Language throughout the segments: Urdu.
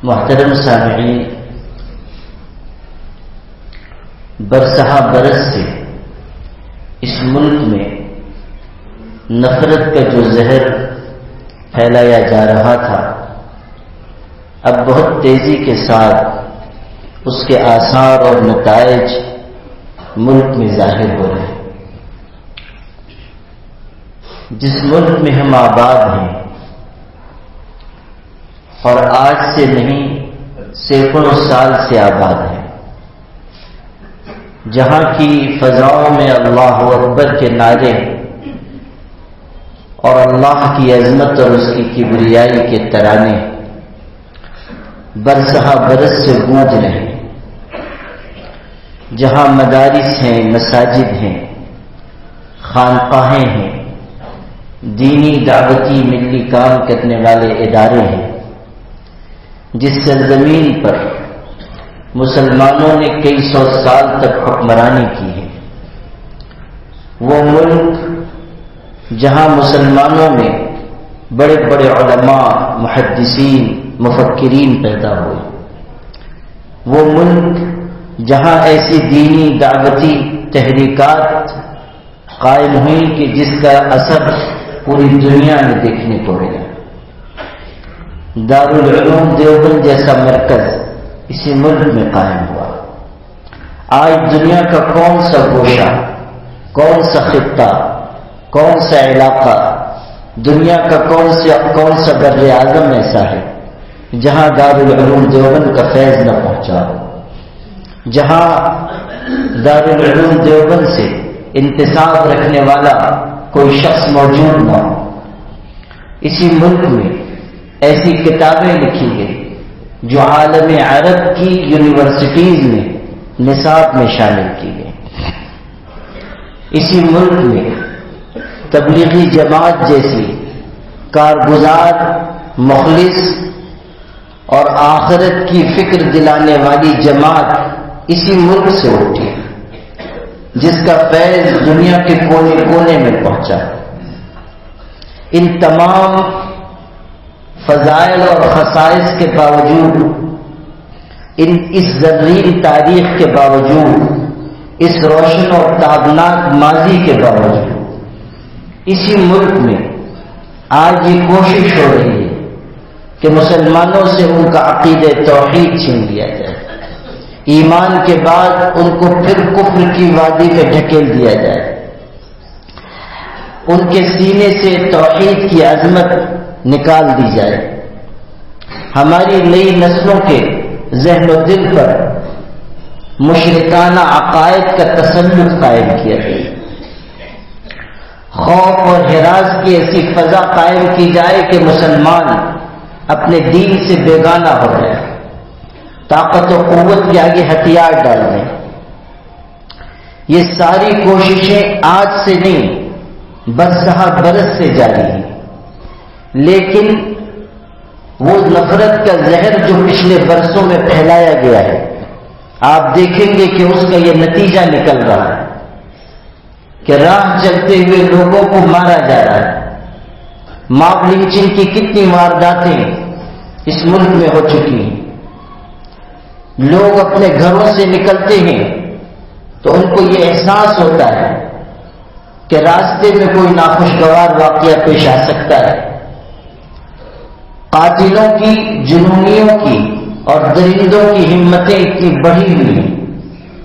محترم سامعین، برسہ برس سے اس ملک میں نفرت کا جو زہر پھیلایا جا رہا تھا، اب بہت تیزی کے ساتھ اس کے آثار اور نتائج ملک میں ظاہر ہو رہے ہیں۔ جس ملک میں ہم آباد ہیں، اور آج سے نہیں سینکڑوں سال سے آباد ہیں، جہاں کی فضاؤں میں اللہ اکبر کے نعرے اور اللہ کی عظمت اور اس کی کبریائی کے ترانے برسہ برس سے گونج رہے ہیں، جہاں مدارس ہیں، مساجد ہیں، خانقاہیں ہیں، دینی دعوتی ملی کام کرنے والے ادارے ہیں، جس سرزمین پر مسلمانوں نے کئی سو سال تک حکمرانی کی ہے، وہ ملک جہاں مسلمانوں میں بڑے بڑے علماء، محدثین، مفکرین پیدا ہوئے، وہ ملک جہاں ایسی دینی دعوتی تحریکات قائم ہوئی کہ جس کا اثر پوری دنیا میں دیکھنے کو ملا۔ دارالعلوم دیوبند جیسا مرکز اسی ملک میں قائم ہوا۔ آج دنیا کا کون سا گوشہ، کون سا خطہ، کون سا علاقہ، دنیا کا کون سا بر اعظم ایسا ہے جہاں دارالعلوم دیوبند کا فیض نہ پہنچا ہو، جہاں دارالعلوم دیوبند سے انتساب رکھنے والا کوئی شخص موجود نہ ہو۔ اسی ملک میں ایسی کتابیں لکھی گئی جو عالم عرب کی یونیورسٹیز میں نصاب میں شامل کی گئی۔ اسی ملک میں تبلیغی جماعت جیسی کارگزار، مخلص اور آخرت کی فکر دلانے والی جماعت اسی ملک سے اٹھی، جس کا فیض دنیا کے کونے کونے میں پہنچا۔ ان تمام فضائل اور خصائص کے باوجود، اس زرین تاریخ کے باوجود، اس روشن اور تابناک ماضی کے باوجود، اسی ملک میں آج یہ کوشش ہو رہی ہے کہ مسلمانوں سے ان کا عقیدہ توحید چھین لیا جائے، ایمان کے بعد ان کو پھر کفر کی وادی میں ڈھکیل دیا جائے، ان کے سینے سے توحید کی عظمت نکال دی جائے، ہماری نئی نسلوں کے ذہن و دل پر مشرکانہ عقائد کا تسلط قائم کیا جائے، خوف اور ہراس کی ایسی فضا قائم کی جائے کہ مسلمان اپنے دین سے بیگانہ ہو جائے، طاقت و قوت کے آگے ہتھیار ڈال دیں۔ یہ ساری کوششیں آج سے نہیں برسہ برس سے جاری ہیں، لیکن وہ نفرت کا زہر جو پچھلے برسوں میں پھیلایا گیا ہے، آپ دیکھیں گے کہ اس کا یہ نتیجہ نکل رہا ہے کہ راہ چلتے ہوئے لوگوں کو مارا جا رہا ہے۔ ماب لنچنگ کی کتنی وارداتیں اس ملک میں ہو چکی ہیں۔ لوگ اپنے گھروں سے نکلتے ہیں تو ان کو یہ احساس ہوتا ہے کہ راستے میں کوئی ناخوشگوار واقعہ پیش آ سکتا ہے۔ قاتلوں کی، جنونیوں کی اور درندوں کی ہمتیں اتنی بڑھی ہوئی ہیں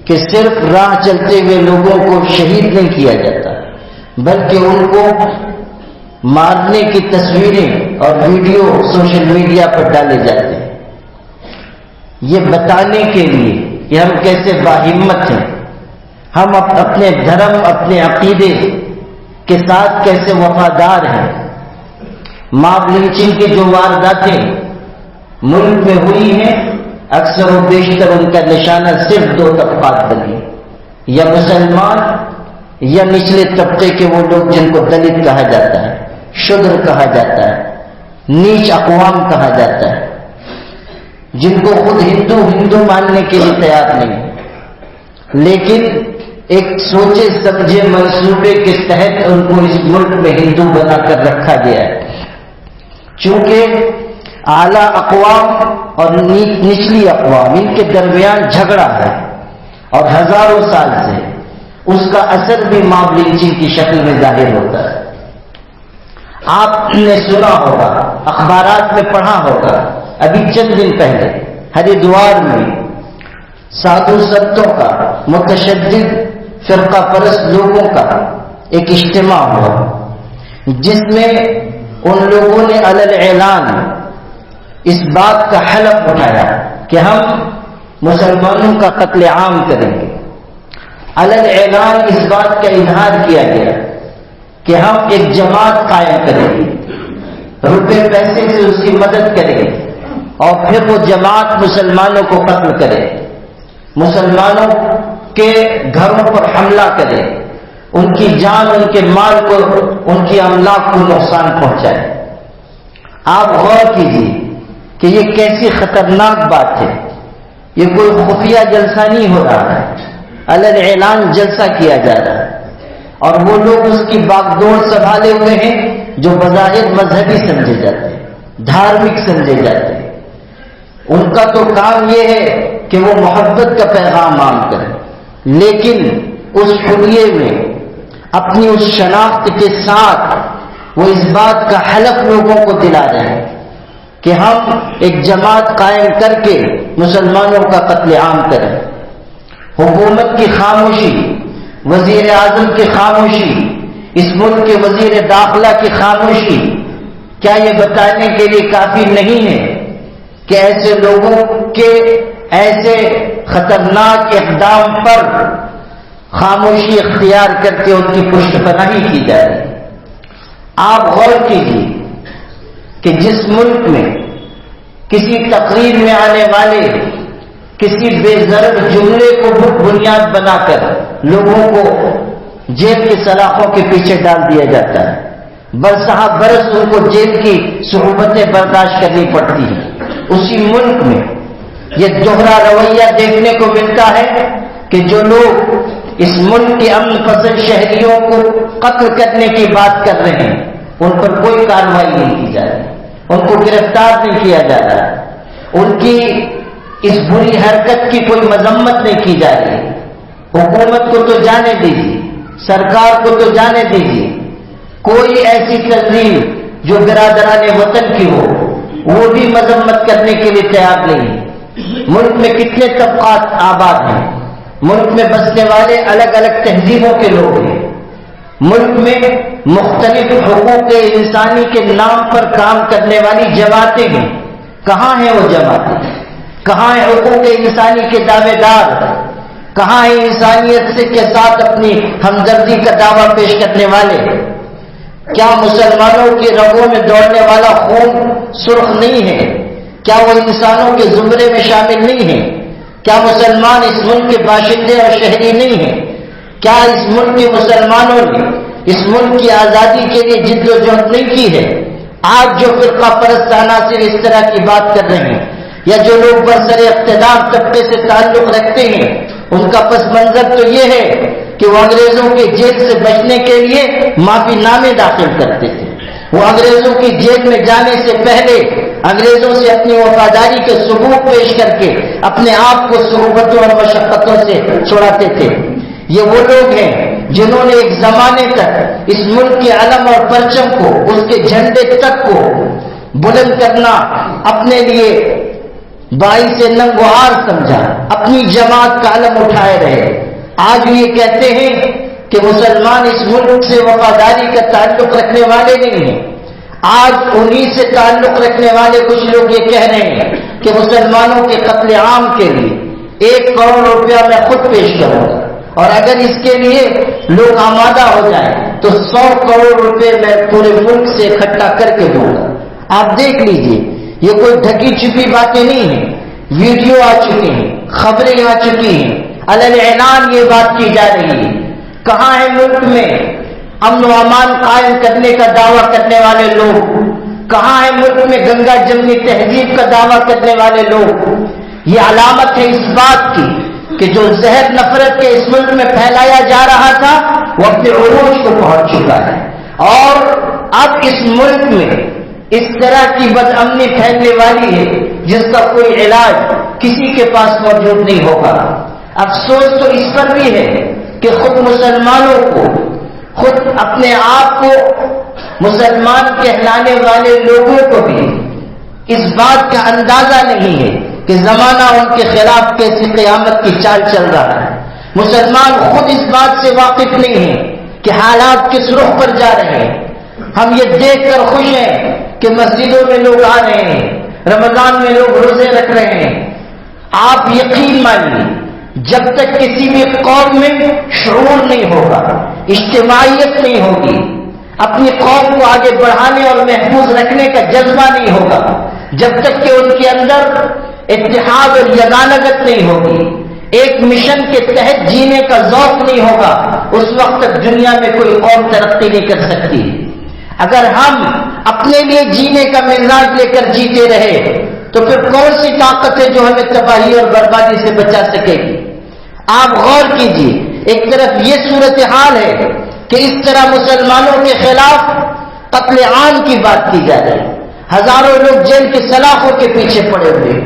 کہ صرف راہ چلتے ہوئے لوگوں کو شہید نہیں کیا جاتا، بلکہ ان کو مارنے کی تصویریں اور ویڈیو سوشل میڈیا پر ڈالے جاتے ہیں، یہ بتانے کے لیے کہ ہم کیسے باہمت ہیں، ہم اپنے دھرم، اپنے عقیدے کے ساتھ کیسے وفادار ہیں۔ ماب لنچنگ کی جو وارداتیں ملک میں ہوئی ہیں، اکثر و بیشتر ان کا نشانہ صرف دو طبقات بنے، یا مسلمان یا نچلے طبقے کے وہ لوگ جن کو دلت کہا جاتا ہے، شودر کہا جاتا ہے، نیچ اقوام کہا جاتا ہے، جن کو خود ہندو ماننے کے لیے تیار نہیں، لیکن ایک سوچے سمجھے منصوبے کے تحت ان کو اس ملک میں ہندو بنا کر رکھا گیا ہے۔ چونکہ اعلیٰ اقوام اور نچلی اقوام ان کے درمیان جھگڑا ہے، اور ہزاروں سال سے اس کا اثر بھی ماب لنچنگ کی شکل میں ظاہر ہوتا ہے۔ آپ نے سنا ہوگا، اخبارات میں پڑھا ہوگا، ابھی چند دن پہلے ہریدوار میں سادھو سنتوں کا، متشدد فرقہ پرست لوگوں کا ایک اجتماع ہوا، جس میں ان لوگوں نے علی الاعلان اس بات کا حلف اٹھایا کہ ہم مسلمانوں کا قتل عام کریں گے۔ علی الاعلان اس بات کا اظہار کیا گیا کہ ہم ایک جماعت قائم کریں گے، روپے پیسے سے اس کی مدد کریں گے، اور پھر وہ جماعت مسلمانوں کو قتل کرے، مسلمانوں کے گھروں پر حملہ کرے، ان کی جان، ان کے مال کو، ان کی املاک کو نقصان پہنچائے۔ آپ غور کیجیے کہ یہ کیسی خطرناک بات ہے۔ یہ کوئی خفیہ جلسہ نہیں ہو رہا ہے، علی الاعلان جلسہ کیا جا رہا ہے، اور وہ لوگ اس کی باغ دوڑ سنبھالے ہوئے ہیں جو بظاہر مذہبی سمجھے جاتے ہیں، دھارمک سمجھے جاتے ہیں۔ ان کا تو کام یہ ہے کہ وہ محبت کا پیغام عام کریں، لیکن اس حلیے میں اپنی اس شناخت کے ساتھ وہ اس بات کا حلف لوگوں کو دلا رہے ہیں کہ ہم ایک جماعت قائم کر کے مسلمانوں کا قتل عام کریں۔ حکومت کی خاموشی، وزیر اعظم کی خاموشی، اس ملک کے وزیر داخلہ کی خاموشی کیا یہ بتانے کے لیے کافی نہیں ہے کہ ایسے لوگوں کے ایسے خطرناک اقدام پر خاموشی اختیار کر کے ان کی پشت پناہی کی جائے؟ آپ غور کیجیے کہ جس ملک میں کسی تقریر میں آنے والے کسی بے ضرب جملے کو بنیاد بنا کر لوگوں کو جیل کی سلاخوں کے پیچھے ڈال دیا جاتا ہے، برسہ برس ان کو جیل کی صعوبتیں برداشت کرنی پڑتی ہیں، اسی ملک میں یہ دوہرا رویہ دیکھنے کو ملتا ہے کہ جو لوگ اس ملک کے امن پسند شہریوں کو قتل کرنے کی بات کر رہے ہیں ان پر کوئی کارروائی نہیں کی جا رہی، ان کو گرفتار نہیں کیا جا رہا، ان کی اس بری حرکت کی کوئی مذمت نہیں کی جا رہی۔ حکومت کو تو جانے دیجیے، سرکار کو تو جانے دیجیے، کوئی ایسی تنظیم جو برادران وطن کی ہو وہ بھی مذمت کرنے کے لیے تیار نہیں ہے۔ ملک میں کتنے طبقات آباد ہیں، ملک میں بسنے والے الگ الگ تہذیبوں کے لوگ ہیں، ملک میں مختلف حقوق انسانی کے نام پر کام کرنے والی جماعتیں ہیں۔ کہاں ہیں وہ جماعتیں؟ کہاں ہیں حقوق انسانی کے دعوے دار؟ کہاں ہے انسانیت سے کے ساتھ اپنی ہمدردی کا دعویٰ پیش کرنے والے؟ کیا مسلمانوں کی رگوں میں دوڑنے والا خون سرخ نہیں ہے؟ کیا وہ انسانوں کے زمرے میں شامل نہیں ہے؟ کیا مسلمان اس ملک کے باشندے اور شہری نہیں ہیں؟ کیا اس ملک کے مسلمانوں نے اس ملک کی آزادی کے لیے جد و جہد نہیں کی ہے؟ آج جو فرقہ پرست عناصر اس طرح کی بات کر رہے ہیں، یا جو لوگ برسر اقتدار طبقے سے تعلق رکھتے ہیں، ان کا پس منظر تو یہ ہے کہ وہ انگریزوں کے جیل سے بچنے کے لیے معافی نامے داخل کرتے تھے، وہ انگریزوں کی جیل میں جانے سے پہلے انگریزوں سے اپنی وفاداری کے ثبوت پیش کر کے اپنے آپ کو صعوبتوں اور مشقتوں سے چھڑاتے تھے۔ یہ وہ لوگ ہیں جنہوں نے ایک زمانے تک اس ملک کے علم اور پرچم کو، اس کے جھنڈے تک کو بلند کرنا اپنے لیے باعث ننگ و عار سمجھا، اپنی جماعت کا علم اٹھائے رہے۔ آج بھی یہ کہتے ہیں کہ مسلمان اس ملک سے وفاداری کا تعلق رکھنے والے نہیں ہیں۔ آج انہی سے تعلق رکھنے والے کچھ لوگ یہ کہہ رہے ہیں کہ مسلمانوں کے قتل عام کے لیے 1 کروڑ روپیہ میں خود پیش کروں گا، اور اگر اس کے لیے لوگ آمادہ ہو جائیں تو 100 کروڑ روپے میں پورے ملک سے اکٹھا کر کے دوں گا۔ آپ دیکھ لیجئے، یہ کوئی ڈھکی چھپی باتیں نہیں ہیں، ویڈیو آ چکی ہیں، خبریں آ چکی ہیں، علی الاعلان یہ بات کی جا رہی ہے۔ کہاں ہے ملک میں امن و امان قائم کرنے کا دعویٰ کرنے والے لوگ؟ کہاں ہے ملک میں گنگا جمنی تہذیب کا دعویٰ کرنے والے لوگ؟ یہ علامت ہے اس بات کی کہ جو زہر نفرت کے اس ملک میں پھیلایا جا رہا تھا وہ اپنے عروج کو پہنچ چکا ہے، اور اب اس ملک میں اس طرح کی بد امنی پھیلنے والی ہے جس کا کوئی علاج کسی کے پاس موجود نہیں ہوگا۔ افسوس تو اس پر بھی ہے کہ خود مسلمانوں کو، خود اپنے آپ کو مسلمان کہلانے والے لوگوں کو بھی اس بات کا اندازہ نہیں ہے کہ زمانہ ان کے خلاف کیسی قیامت کی چال چل رہا ہے۔ مسلمان خود اس بات سے واقف نہیں ہے کہ حالات کس رخ پر جا رہے ہیں۔ ہم یہ دیکھ کر خوش ہیں کہ مسجدوں میں لوگ آ رہے ہیں، رمضان میں لوگ روزے رکھ رہے ہیں۔ آپ یقین مانیے، جب تک کسی بھی قوم میں شعور نہیں ہوگا، اجتماعیت نہیں ہوگی، اپنی قوم کو آگے بڑھانے اور محفوظ رکھنے کا جذبہ نہیں ہوگا، جب تک کہ ان کے اندر اتحاد اور یگانگت نہیں ہوگی، ایک مشن کے تحت جینے کا ذوق نہیں ہوگا، اس وقت تک دنیا میں کوئی قوم ترقی نہیں کر سکتی۔ اگر ہم اپنے لیے جینے کا مزاج لے کر جیتے رہے تو پھر کون سی طاقت ہے جو ہمیں تباہی اور بربادی سے بچا سکے گی؟ آپ غور کیجیے، ایک طرف یہ صورتحال ہے کہ اس طرح مسلمانوں کے خلاف قتل عام کی بات کی جا رہی ہے، ہزاروں لوگ جیل کے سلاخوں کے پیچھے پڑے ہوئے،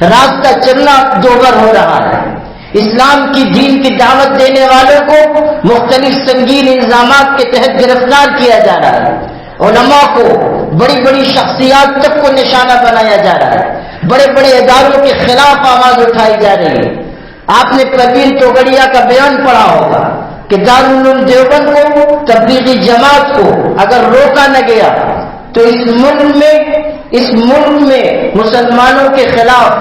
راستہ چلنا دوبر ہو رہا ہے، اسلام کی دین کی دعوت دینے والوں کو مختلف سنگین الزامات کے تحت گرفتار کیا جا رہا ہے، علماء کو، بڑی بڑی شخصیات تک کو نشانہ بنایا جا رہا ہے، بڑے بڑے اداروں کے خلاف آواز اٹھائی جا رہی ہے۔ آپ نے پروین توگڑیا کا بیان پڑھا ہوگا کہ دارالعلوم دیوبند کو، تبلیغی جماعت کو اگر روکا نہ گیا تو اس ملک میں مسلمانوں کے خلاف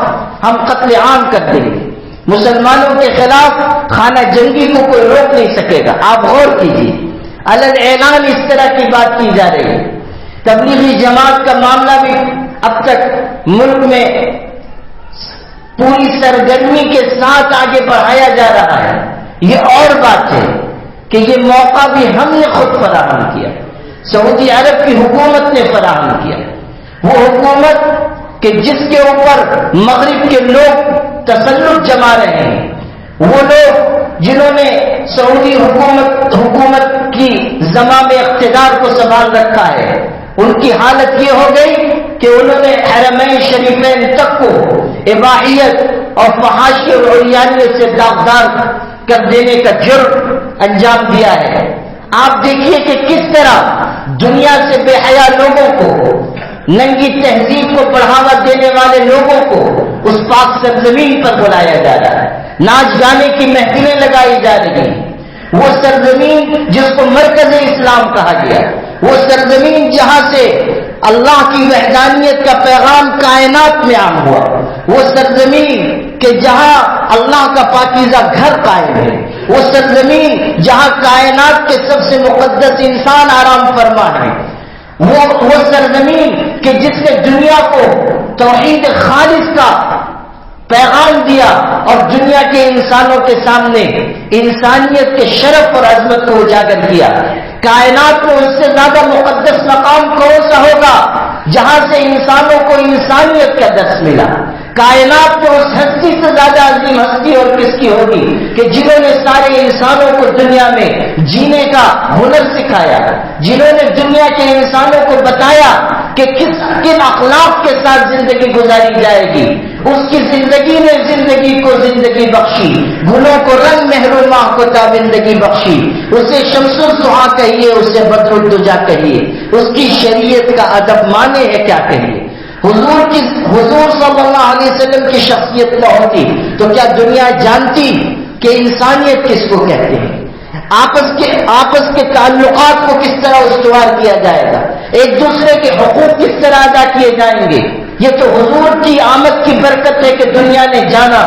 ہم قتل عام کر دیں گے، مسلمانوں کے خلاف خانہ جنگی کو کوئی روک نہیں سکے گا۔ آپ غور کیجیے، علن اعلان اس طرح کی بات کی جا رہی ہے۔ تبلیغی جماعت کا معاملہ بھی اب تک ملک میں پوری سرگرمی کے ساتھ آگے بڑھایا جا رہا ہے۔ یہ اور بات ہے کہ یہ موقع بھی ہم نے خود فراہم کیا، سعودی عرب کی حکومت نے فراہم کیا، وہ حکومت کہ جس کے اوپر مغرب کے لوگ تسلط جما رہے ہیں، وہ لوگ جنہوں نے سعودی حکومت کی زمام اقتدار کو سنبھال رکھا ہے، ان کی حالت یہ ہو گئی کہ انہوں نے حرمین شریفین تک کو اباحیت اور فحاشی اور عریانیت سے داغدار کر دینے کا جرم انجام دیا ہے۔ آپ دیکھیے کہ کس طرح دنیا سے بے حیا لوگوں کو، ننگی تہذیب کو بڑھاوا دینے والے لوگوں کو اس پاک سرزمین پر بلایا جا رہا ہے، ناچ گانے کی محفلیں لگائی جا رہی ہیں۔ وہ سرزمین جس کو مرکز اسلام کہا گیا، وہ سرزمین جہاں سے اللہ کی وحدانیت کا پیغام کائنات میں عام ہوا، وہ سرزمین کہ جہاں اللہ کا پاکیزہ گھر قائم ہے، وہ سرزمین جہاں کائنات کے سب سے مقدس انسان آرام فرما ہے، وہ سرزمین کہ جس نے دنیا کو توحید خالص کا پیغام دیا اور دنیا کے انسانوں کے سامنے انسانیت کے شرف اور عظمت کو اجاگر کیا۔ کائنات میں اس سے زیادہ مقدس مقام کون سا ہوگا جہاں سے انسانوں کو انسانیت کا درس ملا؟ کائنات میں اس ہستی سے زیادہ عظیم ہستی اور کس کی ہوگی کہ جنہوں نے سارے انسانوں کو دنیا میں جینے کا ہنر سکھایا، جنہوں نے دنیا کے انسانوں کو بتایا کہ کن اخلاق کے ساتھ زندگی گزاری جائے گی۔ اس کی زندگی نے زندگی کو زندگی بخشی، گلوں کو رنگ، محروماں کو تابندگی بخشی۔ اسے شمس الضحیٰ کہیے، اسے بدر الدجا کہیے، اس کی شریعت کا ادب مانے ہے کیا کہیے۔ حضور صلی اللہ علیہ وسلم کی شخصیت نہ ہوتی تو کیا دنیا جانتی کہ انسانیت کس کو کہتے ہیں، آپس کے تعلقات کو کس طرح استوار کیا جائے گا، ایک دوسرے کے حقوق کس طرح ادا کیے جائیں گے۔ یہ تو حضور کی آمد کی برکت ہے کہ دنیا نے جانا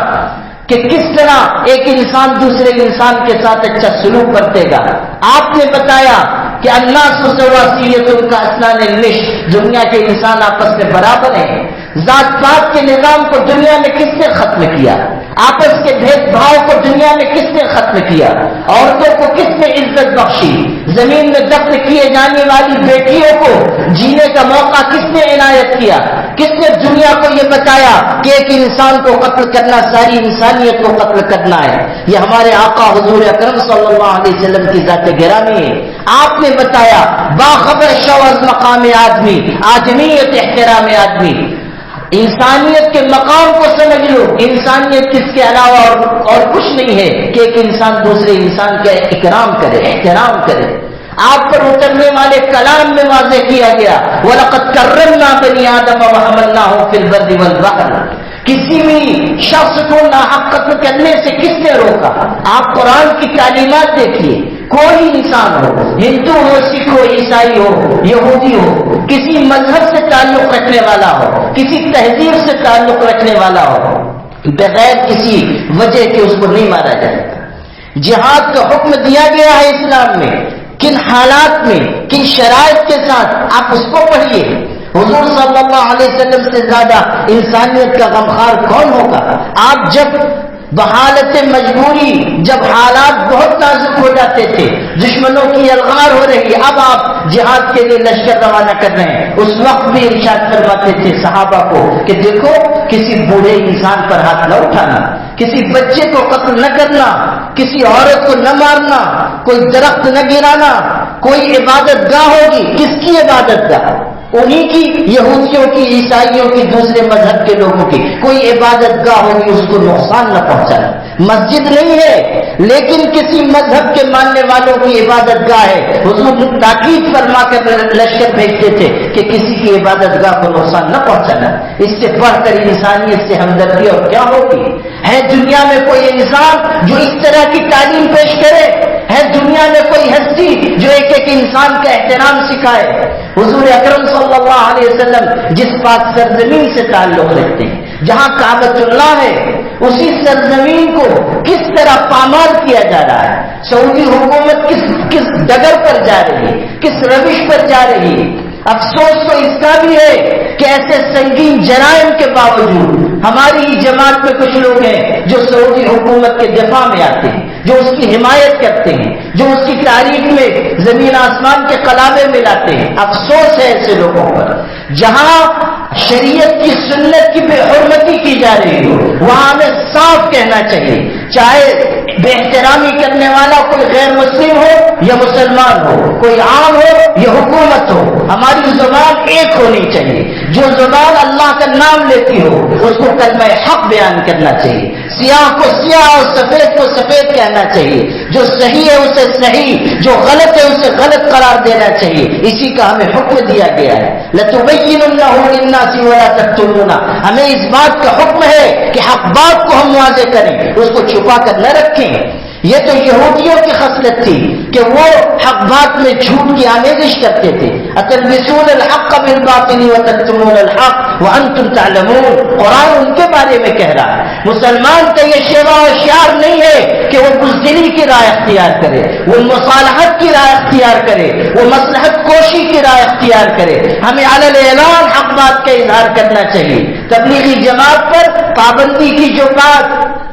کہ کس طرح ایک انسان دوسرے انسان کے ساتھ اچھا سلوک کرتے گا۔ آپ نے بتایا کہ الناس سواسیۃ کا اسنان النش، دنیا کے انسان آپس میں برابر ہیں، ذات پات کے نظام کو دنیا میں کس نے ختم کیا؟ آپس کے بھید بھاؤ کو دنیا میں کس نے ختم کیا؟ عورتوں کو کس نے عزت بخشی؟ زمین میں دفن کیے جانے والی بیٹیوں کو جینے کا موقع کس نے عنایت کیا؟ کس نے دنیا کو یہ بتایا کہ ایک انسان کو قتل کرنا ساری انسانیت کو قتل کرنا ہے؟ یہ ہمارے آقا حضور اکرم صلی اللہ علیہ وسلم کی ذات گرامی ہے. آپ نے بتایا باخبر شو از مقام آدمی، آدمیت احترام آدمی. انسانیت کے مقام کو سمجھ لو. انسانیت کس کے علاوہ اور کچھ نہیں ہے کہ ایک انسان دوسرے انسان کا اکرام کرے، احترام کرے. آپ پر اترنے والے کلام میں واضح کیا گیا وَلَقَدْ كَرَّمْنَا بَنِي آدَمَ وَحَمَلْنَاهُمْ فِي الْبَرِّ وَالْبَحْرِ. کسی بھی شخص کو ناحق قتل کرنے سے کس نے روکا؟ آپ قرآن کی تعلیمات دیکھیے. کوئی انسان ہو، ہندو ہو، سکھ ہو، عیسائی ہو، یہودی ہو، کسی مذہب سے تعلق رکھنے والا ہو، کسی تہذیب سے تعلق رکھنے والا ہو، بغیر کسی وجہ کے اس کو نہیں مارا جائے گا. جہاد کا حکم دیا گیا ہے اسلام میں. کن حالات میں، کن شرائط کے ساتھ، آپ اس کو پڑھیے. حضور صلی اللہ علیہ وسلم سے زیادہ انسانیت کا غمخوار کون ہوگا؟ آپ جب بحالت مجبوری، جب حالات بہت نازک ہو جاتے تھے، دشمنوں کی الغار ہو رہی، اب آپ جہاد کے لیے لشکر روانہ کر رہے ہیں، اس وقت بھی ارشاد فرماتے تھے صحابہ کو کہ دیکھو کسی بوڑھے انسان پر ہاتھ نہ اٹھانا، کسی بچے کو قتل نہ کرنا، کسی عورت کو نہ مارنا، کوئی درخت نہ گرانا. کوئی عبادت گاہ ہوگی، کس کی عبادت گاہ؟ انہی کی، یہودیوں کی، عیسائیوں کی، دوسرے مذہب کے لوگوں کی. کوئی عبادت گاہ ہوگی، اس کو نقصان نہ پہنچانا. مسجد نہیں ہے لیکن کسی مذہب کے ماننے والوں کی عبادت گاہ ہے. حضور تاکید فرما کر لشکر بھیجتے تھے کہ کسی کی عبادت گاہ کو نقصان نہ پہنچانا. اس سے بڑھ کر انسانیت سے ہمدردی اور کیا ہوگی؟ ہے دنیا میں کوئی انسان جو اس طرح کی تعلیم پیش کرے؟ ہے دنیا میں کوئی ہستی جو ایک ایک انسان کا احترام سکھائے؟ حضور اکرم صلی اللہ علیہ وسلم جس پاک سرزمین سے تعلق رکھتے ہیں، جہاں کعبۃ اللہ ہے، اسی سرزمین کو کس طرح پامال کیا جا رہا ہے. سعودی حکومت کس ڈگر پر جا رہی ہے، کس روش پر جا رہی ہے. افسوس تو اس کا بھی ہے کہ ایسے سنگین جرائم کے باوجود ہماری ہی جماعت میں کچھ لوگ ہیں جو سعودی حکومت کے دفاع میں آتے ہیں، جو اس کی حمایت کرتے ہیں، جو اس کی تاریخ میں زمین آسمان کے قلابے ملاتے ہیں. افسوس ہے ایسے لوگوں پر. جہاں شریعت کی سنت کی بے حرمتی کی جا رہی ہو وہاں ہمیں صاف کہنا چاہیے، چاہے بے احترامی کرنے والا کوئی غیر مسلم ہو یا مسلمان ہو، کوئی عام ہو یا حکومت ہو، ہماری زبان ایک ہونی چاہیے. جو زبان اللہ کا نام لیتی ہو اس کو کلمہ حق بیان کرنا چاہیے. سیاہ کو سیاہ اور سفید کو سفید کہنا چاہیے. جو صحیح ہے اسے صحیح، جو غلط ہے اسے غلط قرار دینا چاہیے. اسی کا ہمیں حکم دیا گیا ہے. لَتُبَيِّنُنَّهُ لِلنَّاسِ وَلَا تَكْتُمُونَهُ. ہمیں اس بات کا حکم ہے کہ حق بات کو ہم واضح کریں، اس کو چھپا کر نہ رکھیں. یہ تو یہودیوں کی خصلت تھی کہ وہ حق بات میں جھوٹ کی آمیزش کرتے تھے. أَتَلْبِسُونَ الْحَقَّ بِالْبَاطِلِ وَتَكْتُمُونَ الْحَقَّ وَأَنْتُمْ تَعْلَمُونَ. قرآن ان کے بارے میں کہہ رہا ہے. مسلمان کا یہ شیوا اور شعار نہیں ہے کہ وہ بزدلی کی رائے اختیار کرے، وہ مصالحت کی رائے اختیار کرے، وہ مصلحت کوشی کی رائے اختیار کرے. ہمیں علی الاعلان حق بات کا اظہار کرنا چاہیے. تبلیغی جماعت پر پابندی کی جو بات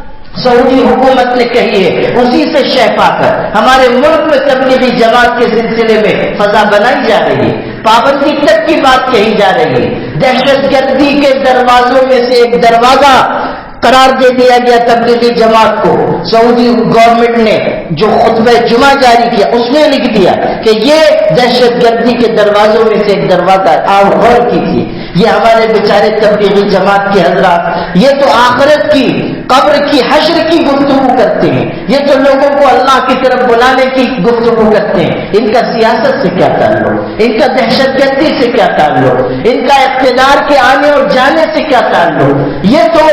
سعودی حکومت نے کہی ہے اسی سے شہ پا کر ہمارے ملک میں تبلیغی جماعت کے سلسلے میں فضا بنائی جا رہی ہے. پابندی تک کی بات کہی جا رہی ہے. دہشت گردی کے دروازوں میں سے ایک دروازہ قرار دے دیا گیا تبلیغی جماعت کو. سعودی گورنمنٹ نے جو خطبہ جمعہ جاری کیا اس میں لکھ دیا کہ یہ دہشت گردی کے دروازوں میں سے ایک دروازہ. آپ غور کیجیے، یہ ہمارے بیچارے تبلیغی جماعت کے حضرات یہ تو آخرت کی، قبر کی، حشر کی گفتگو کرتے ہیں. یہ تو لوگوں کو اللہ کی طرف بلانے کی گفتگو کرتے ہیں. ان کا سیاست سے کیا تعلق؟ ان کا دہشت گردی سے کیا تعلق؟ ان کا اقتدار کے آنے اور جانے سے کیا تعلق؟ یہ تو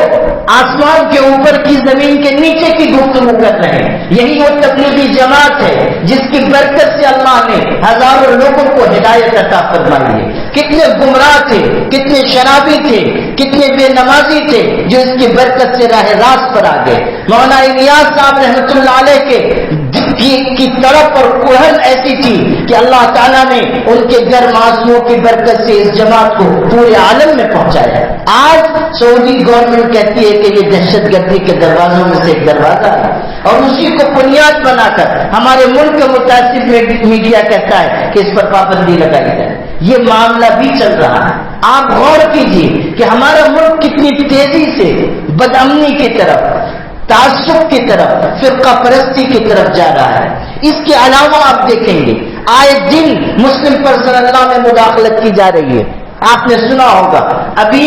آسمان کے اوپر کی، زمین کے نیچے کی گفتگو کر رہے ہیں. یہی وہ تبلیغی جماعت ہے جس کی برکت سے اللہ نے ہزاروں لوگوں کو ہدایت عطا فرمائی ہے. کتنے گمراہ تھے، کتنے شرابی تھے، کتنے بے نمازی تھے جو اس کی برکت سے راہ راست پر آ گئے. مولانا الیاس صاحب رحمۃ اللہ علیہ کے کی طرف اور کوہل ایسی تھی کہ اللہ تعالیٰ نے ان کے گرم آنسوؤں کی برکت سے اس جماعت کو پورے عالم میں پہنچایا. آج سعودی گورنمنٹ کہتی ہے کہ یہ دہشت گردی کے دروازوں میں سے ایک دروازہ ہے، اور اسی کو بنیاد بنا کر ہمارے ملک کا متاثر میڈیا کہتا ہے کہ اس پر پابندی لگائی جائے. یہ معاملہ بھی چل رہا ہے. آپ غور کیجیے کہ ہمارا ملک کتنی تیزی سے بدامنی کی طرف، تعصب کی طرف، فرقہ پرستی کی طرف جا رہا ہے. اس کے علاوہ آپ دیکھیں گے آئے دن مسلم پرسنل لا میں مداخلت کی جا رہی ہے. آپ نے سنا ہوگا ابھی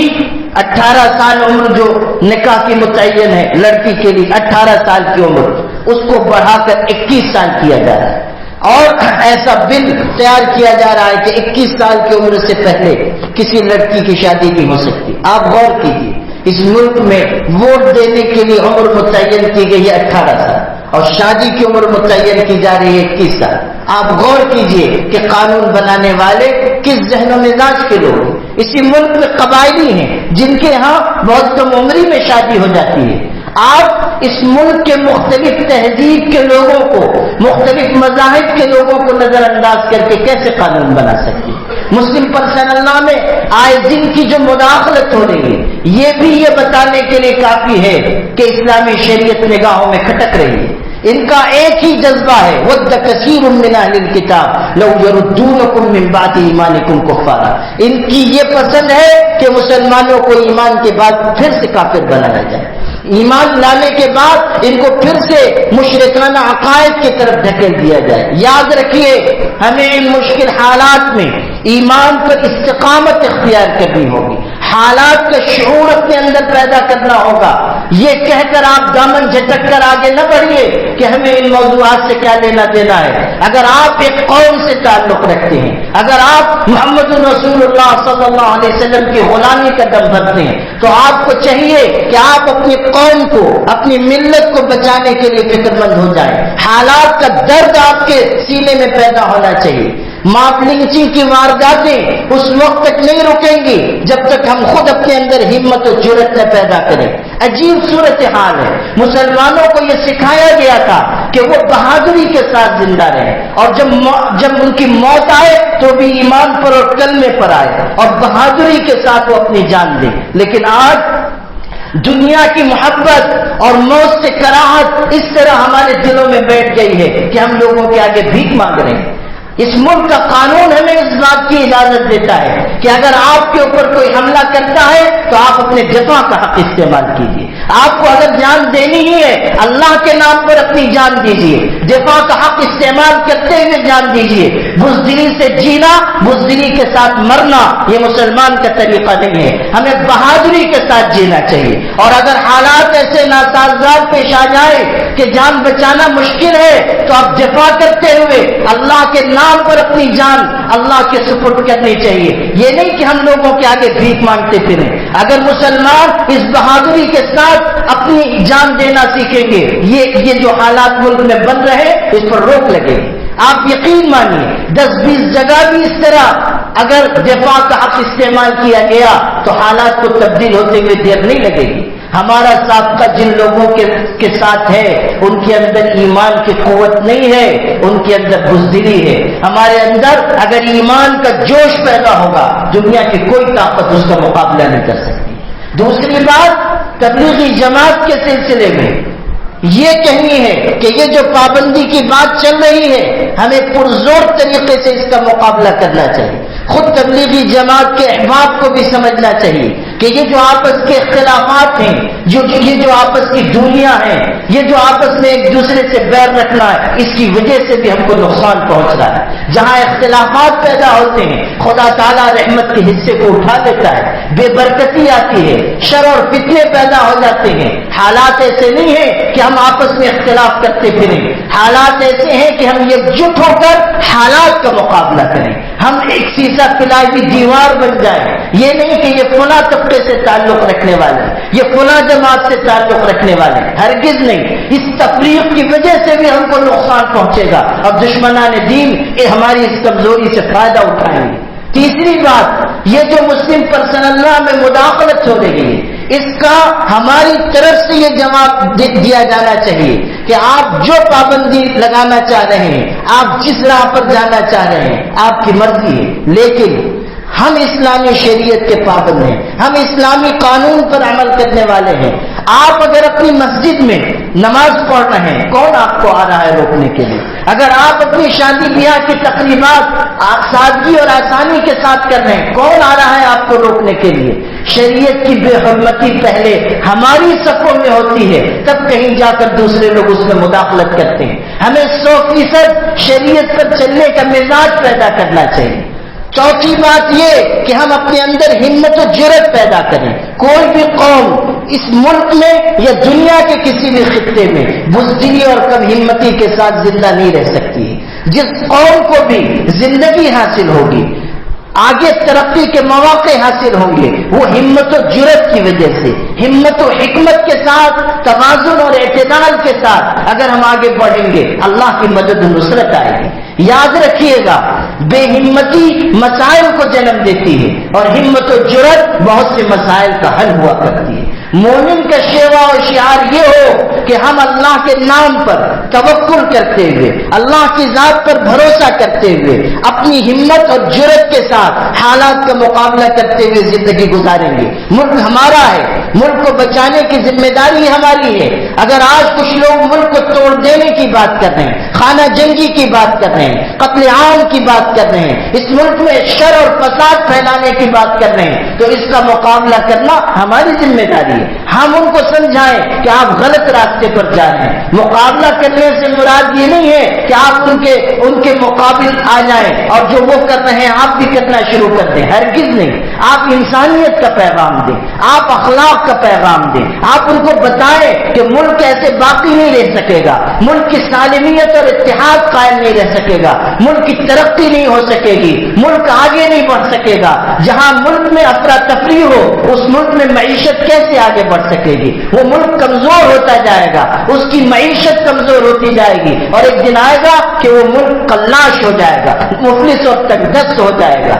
18 سال عمر جو نکاح کی متعین ہے لڑکی کے لیے، 18 سال کی عمر، اس کو بڑھا کر 21 سال کیا جا رہا ہے، اور ایسا بل تیار کیا جا رہا ہے کہ 21 سال کی عمر سے پہلے کسی لڑکی کی شادی نہیں ہو سکتی. آپ غور کیجیے اس ملک میں ووٹ دینے کے لیے عمر متعین کی گئی ہے 18 سال اور شادی کی عمر متعین کی جا رہی ہے 21 سال. آپ غور کیجئے کہ قانون بنانے والے کس ذہن و مزاج کے لوگ ہیں. اسی ملک میں قبائلی ہیں جن کے ہاں بہت کم عمری میں شادی ہو جاتی ہے. آپ اس ملک کے مختلف تہذیب کے لوگوں کو، مختلف مذاہب کے لوگوں کو نظر انداز کر کے کیسے قانون بنا سکتے ہیں؟ مسلم پرسنل لا میں آئے دن کی جو مداخلت ہو رہی ہے یہ بھی یہ بتانے کے لیے کافی ہے کہ اسلامی شریعت نگاہوں میں کھٹک رہی ہے. ان کا ایک ہی جذبہ ہے، وَدَّ كَثِيرٌ مِّنْ أَهْلِ الْكِتَابِ لَوْ يَرُدُّونَكُم مِّن بَعْدِ إِيمَانِكُمْ كُفَّارًا. ان کی یہ پسند ہے کہ مسلمانوں کو ایمان کے بعد پھر سے کافر بنایا جائے، ایمان لانے کے بعد ان کو پھر سے مشرکانہ عقائد کی طرف دھکیل دیا جائے. یاد رکھیے ہمیں ان مشکل حالات میں ایمان پر استقامت اختیار کرنی ہوگی، حالات کا شعور اپنے اندر پیدا کرنا ہوگا. یہ کہہ کر آپ دامن جھٹک کر آگے نہ بڑھیے کہ ہمیں ان موضوعات سے کیا لینا دینا ہے. اگر آپ ایک قوم سے تعلق رکھتے ہیں، اگر آپ محمد رسول اللہ صلی اللہ علیہ وسلم کی غلامی کا دم بھرتے ہیں، تو آپ کو چاہیے کہ آپ اپنی قوم کو، اپنی ملت کو بچانے کے لیے فکر مند ہو جائیں. حالات کا درد آپ کے سینے میں پیدا ہونا چاہیے. ماپ لنچنگ کی وارداتیں اس وقت تک نہیں رکیں گی جب تک ہم خود اپنے اندر ہمت و جرأت نہ پیدا کریں. عجیب صورتحال ہے. مسلمانوں کو یہ سکھایا گیا تھا کہ وہ بہادری کے ساتھ زندہ رہیں، اور جب ان کی موت آئے تو بھی ایمان پر اور کلمے پر آئے اور بہادری کے ساتھ وہ اپنی جان دیں. لیکن آج دنیا کی محبت اور موت سے کراہت اس طرح ہمارے دلوں میں بیٹھ گئی ہے کہ ہم لوگوں کے آگے بھیک مانگ رہے ہیں. اس ملک کا قانون ہمیں اس بات کی اجازت دیتا ہے کہ اگر آپ کے اوپر کوئی حملہ کرتا ہے تو آپ اپنے دفاع کا حق استعمال کیجیے. آپ کو اگر جان دینی ہی ہے اللہ کے نام پر اپنی جان دیجیے، دفاع کا حق استعمال کرتے ہوئے جان دیجیے. بزدلی سے جینا، بزدلی کے ساتھ مرنا یہ مسلمان کا طریقہ نہیں ہے. ہمیں بہادری کے ساتھ جینا چاہیے، اور اگر حالات ایسے ناسازگار پیش آ جائے کہ جان بچانا مشکل ہے تو آپ دفاع کرتے ہوئے اللہ کے نام پر اپنی جان اللہ کے سپرد کرنی چاہیے. یہ نہیں کہ ہم لوگوں کے آگے بھیک مانگتے پھریں. اگر مسلمان اس بہادری کے ساتھ اپنی جان دینا سیکھیں گے، یہ جو حالات ملک میں بن رہے اس پر روک لگے. آپ یقین مانیے 10-20 جگہ بھی اس طرح اگر دفاع کا حق استعمال کیا گیا تو حالات کو تبدیل ہوتے ہوئے دیر نہیں لگے گی. ہمارا سابقہ جن لوگوں کے ساتھ ہے ان کے اندر ایمان کی قوت نہیں ہے، ان کے اندر بزدلی ہے. ہمارے اندر اگر ایمان کا جوش پیدا ہوگا دنیا کی کوئی طاقت اس کا مقابلہ نہیں کر سکتی. دوسری بات تبلیغی جماعت کے سلسلے میں یہ کہنی ہے کہ یہ جو پابندی کی بات چل رہی ہے ہمیں پرزور طریقے سے اس کا مقابلہ کرنا چاہیے. خود تبلیغی جماعت کے احباب کو بھی سمجھنا چاہیے کہ یہ جو آپس کے اختلافات ہیں، یہ جو آپس کی دوریاں ہیں، یہ جو آپس میں ایک دوسرے سے بیر رکھنا ہے، اس کی وجہ سے بھی ہم کو نقصان پہنچ رہا ہے. جہاں اختلافات پیدا ہوتے ہیں خدا تعالیٰ رحمت کے حصے کو اٹھا لیتا ہے، بے برکتی آتی ہے، شر اور فتنے پیدا ہو جاتے ہیں. حالات ایسے نہیں ہیں کہ ہم آپس میں اختلاف کرتے پھریں، حالات ایسے ہیں کہ ہم یکجٹ ہو کر حالات کا مقابلہ کریں. ہم ایک سیسا پلائی ہوئی دیوار بن جائیں. یہ نہیں کہ یہ فلاں طبقے سے تعلق رکھنے والے، یہ فلاں جماعت سے تعلق رکھنے والے، ہرگز نہیں. اس تفریق کی وجہ سے بھی ہم کو نقصان پہنچے گا اور دشمنان دین ہماری اس کمزوری سے فائدہ اٹھائیں گے. تیسری بات، یہ جو مسلم پرسنل لا میں مداخلت ہو رہی ہے اس کا ہماری طرف سے یہ جواب دیا جانا چاہیے کہ آپ جو پابندی لگانا چاہ رہے ہیں، آپ جس راہ پر جانا چاہ رہے ہیں، آپ کی مرضی ہے، لیکن ہم اسلامی شریعت کے پابند ہیں، ہم اسلامی قانون پر عمل کرنے والے ہیں۔ آپ اگر اپنی مسجد میں نماز پڑھ رہے ہیں، کون آپ کو آ رہا ہے روکنے کے لیے؟ اگر آپ اپنی شادی بیاہ کی تقریبات سادگی اور آسانی کے ساتھ کر رہے ہیں، کون آ رہا ہے آپ کو روکنے کے لیے؟ شریعت کی بے حرمتی پہلے ہماری صفوں میں ہوتی ہے، تب کہیں جا کر دوسرے لوگ اس میں مداخلت کرتے ہیں۔ ہمیں 100% شریعت پر چلنے کا مزاج پیدا کرنا چاہیے۔ چوتھی بات یہ کہ ہم اپنے اندر ہمت و جرأت پیدا کریں۔ کوئی بھی قوم اس ملک میں یا دنیا کے کسی بھی خطے میں بزدلی اور کم ہمتی کے ساتھ زندہ نہیں رہ سکتی ہے۔ جس قوم کو بھی زندگی حاصل ہوگی، آگے ترقی کے مواقع حاصل ہوں گے، وہ ہمت و جرأت کی وجہ سے، ہمت و حکمت کے ساتھ، توازن اور اعتدال کے ساتھ اگر ہم آگے بڑھیں گے، اللہ کی مدد و نصرت آئے گی۔ یاد رکھیے گا، بے ہمتی مسائل کو جنم دیتی ہے اور ہمت و جرأت بہت سے مسائل کا حل ہوا کرتی ہے۔ مومن کا شیوا اور شعار یہ ہو کہ ہم اللہ کے نام پر توکل کرتے ہوئے، اللہ کی ذات پر بھروسہ کرتے ہوئے، اپنی ہمت اور جرأت کے ساتھ حالات کا مقابلہ کرتے ہوئے زندگی گزاریں گے۔ ملک ہمارا ہے، ملک کو بچانے کی ذمہ داری ہماری ہے۔ اگر آج کچھ لوگ ملک کو توڑ دینے کی بات کر رہے ہیں، خانہ جنگی کی بات کر رہے ہیں، قتل عام کی بات کر رہے ہیں، اس ملک میں شر اور فساد پھیلانے کی بات کر رہے ہیں، تو اس کا مقابلہ کرنا ہماری ذمہ داری ہے۔ ہم ان کو سمجھائیں کہ آپ غلط راستے پر جا رہے ہیں۔ مقابلہ کرنے سے مراد یہ نہیں ہے کہ آپ ان کے مقابل آ جائیں اور جو وہ کر رہے ہیں آپ بھی کرنا شروع کر دیں، ہرگز نہیں۔ آپ انسانیت کا پیغام دیں، آپ اخلاق کا پیغام دیں، آپ ان کو بتائیں کہ ملک ایسے باقی نہیں رہ سکے گا، ملک کی سالمیت اور اتحاد قائم نہیں رہ سکے گا، ملک کی ترقی نہیں ہو سکے گی، ملک آگے نہیں بڑھ سکے گا۔ جہاں ملک میں افراتفری ہو، اس ملک میں معیشت کیسے آگے بڑھ سکے گی؟ وہ ملک کمزور ہوتا جائے گا، اس کی معیشت کمزور ہوتی جائے گی، اور ایک دن آئے گا کہ وہ ملک کلاش ہو جائے گا، مفلس اور تنگدست ہو جائے گا۔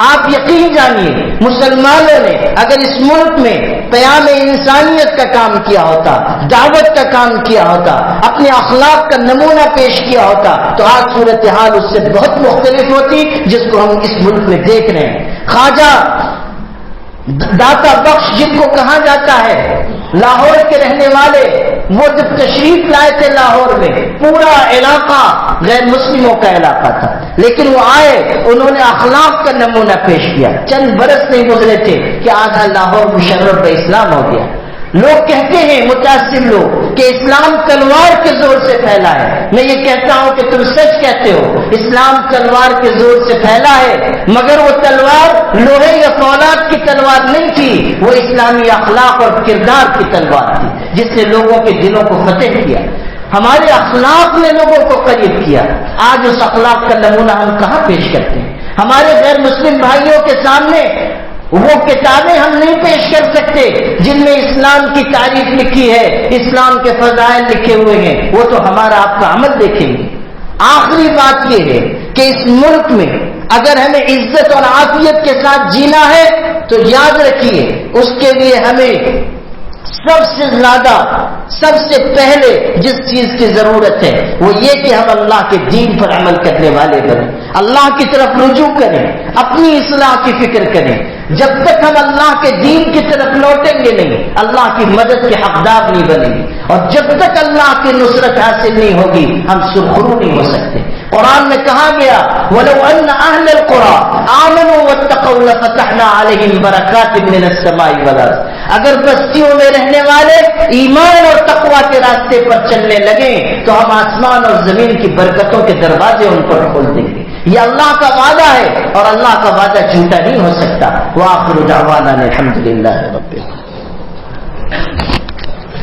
آپ یقین جانیے، مسلمانوں نے اگر اس ملک میں قیام انسانیت کا کام کیا ہوتا، دعوت کا کام کیا ہوتا، اپنے اخلاق کا نمونہ پیش کیا ہوتا، تو آج صورتحال اس سے بہت مختلف ہوتی جس کو ہم اس ملک میں دیکھ رہے ہیں۔ خواجہ داتا بخش جن کو کہا جاتا ہے، لاہور کے رہنے والے، وہ جب تشریف لائے تھے لاہور میں، پورا علاقہ غیر مسلموں کا علاقہ تھا، لیکن وہ آئے، انہوں نے اخلاق کا نمونہ پیش کیا۔ چند برس نہیں گزرے تھے کہ آدھا لاہور مشرف اسلام ہو گیا۔ لوگ کہتے ہیں، متعصب لوگ، کہ اسلام تلوار کے زور سے پھیلا ہے۔ میں یہ کہتا ہوں کہ تم سچ کہتے ہو، اسلام تلوار کے زور سے پھیلا ہے، مگر وہ تلوار لوہے یا فولاد کی تلوار نہیں تھی، وہ اسلامی اخلاق اور کردار کی تلوار تھی جس نے لوگوں کے دلوں کو فتح کیا۔ ہمارے اخلاق نے لوگوں کو قریب کیا۔ آج اس اخلاق کا نمونہ ہم کہاں پیش کرتے ہیں؟ ہمارے غیر مسلم بھائیوں کے سامنے وہ کتابیں ہم نہیں پیش کر سکتے جن میں اسلام کی تعریف لکھی ہے، اسلام کے فضائل لکھے ہوئے ہیں، وہ تو ہمارا آپ کا عمل دیکھیں گے۔ آخری بات یہ ہے کہ اس ملک میں اگر ہمیں عزت اور عافیت کے ساتھ جینا ہے تو یاد رکھیے، اس کے لیے ہمیں سب سے زیادہ، سب سے پہلے جس چیز کی ضرورت ہے وہ یہ کہ ہم اللہ کے دین پر عمل کرنے والے بنیں، اللہ کی طرف رجوع کریں، اپنی اصلاح کی فکر کریں۔ جب تک ہم اللہ کے دین کی طرف لوٹیں گے نہیں، اللہ کی مدد کے حقدار نہیں بنیں گے، اور جب تک اللہ کی نصرت حاصل نہیں ہوگی ہم سرخرو نہیں ہو سکتے۔ قرآن میں کہا گیا، وَلَوْ أَنَّ أَهْلَ الْقُرَىٰ آمَنُوا وَاتَّقَوْا لَفَتَحْنَا عَلَيْهِمْ بَرَكَاتٍ مِّنَ السَّمَاءِ وَالْأَرْضِ۔ اگر بستیوں میں رہنے والے ایمان اور تقویٰ کے راستے پر چلنے لگیں تو ہم آسمان اور زمین کی برکتوں کے دروازے ان پر کھول دیں گے۔ یہ اللہ کا وعدہ ہے اور اللہ کا وعدہ جھوٹا نہیں ہو سکتا۔ وآخر دعوانا الحمد للہ رب العالمین۔